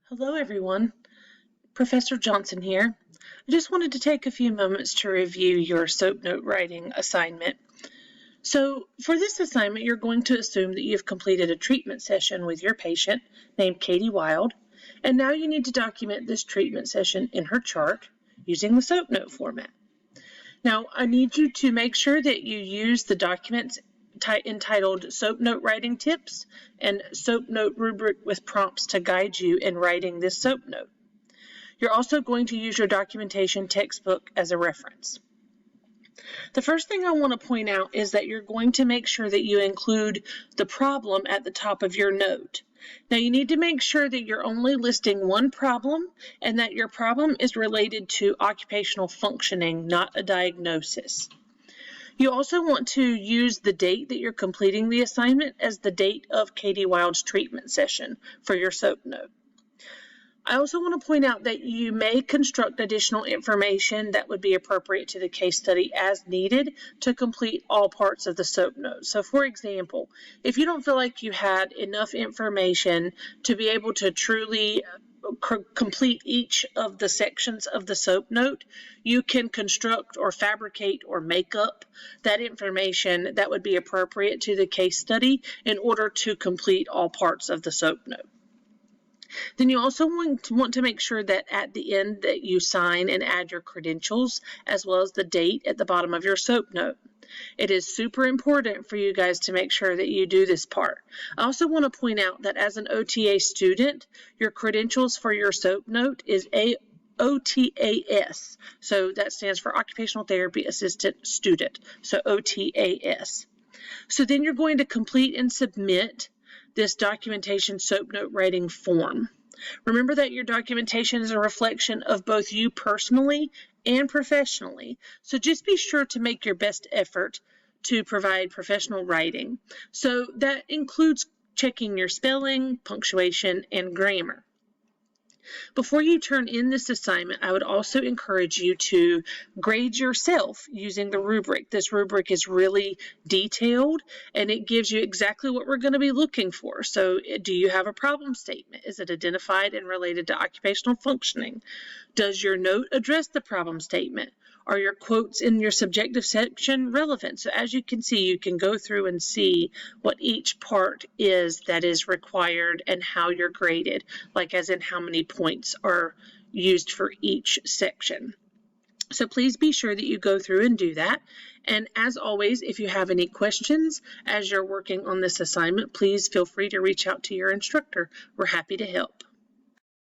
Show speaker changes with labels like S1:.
S1: Hello everyone, Professor Johnson here. I just wanted to take a few moments to review your SOAP note writing assignment. So for this assignment, you're going to assume that you've completed a treatment session with your patient named Katie Wild, and now you need to document this treatment session in her chart using the SOAP note format. Now, I need you to make sure that you use the documents entitled SOAP Note Writing Tips and SOAP Note Rubric with prompts to guide you in writing this SOAP note. You're also going to use your documentation textbook as a reference. The first thing I want to point out is that you're going to make sure that you include the problem at the top of your note. Now you need to make sure that you're only listing one problem and that your problem is related to occupational functioning, not a diagnosis. You also want to use the date that you're completing the assignment as the date of Katie Wild's treatment session for your SOAP note. I also want to point out that you may construct additional information that would be appropriate to the case study as needed to complete all parts of the SOAP note. So for example, if you don't feel like you had enough information to be able to truly complete each of the sections of the SOAP note, you can construct or fabricate or make up that information that would be appropriate to the case study in order to complete all parts of the SOAP note. Then you also want to make sure that at the end that you sign and add your credentials as well as the date at the bottom of your SOAP note. It is super important for you guys to make sure that you do this part. I also want to point out that as an OTA student, your credentials for your SOAP note is OTAS. So that stands for Occupational Therapy Assistant Student. So OTAS. So then you're going to complete and submit this documentation SOAP note writing form. Remember that your documentation is a reflection of both you personally and professionally, so just be sure to make your best effort to provide professional writing. So that includes checking your spelling, punctuation, and grammar. Before you turn in this assignment, I would also encourage you to grade yourself using the rubric. This rubric is really detailed and it gives you exactly what we're going to be looking for. So do you have a problem statement? Is it identified and related to occupational functioning? Does your note address the problem statement? Are your quotes in your subjective section relevant? So as you can see, you can go through and see what each part is that is required and how you're graded, like as in how many points are used for each section. So please be sure that you go through and do that. And as always, if you have any questions as you're working on this assignment, please feel free to reach out to your instructor. We're happy to help.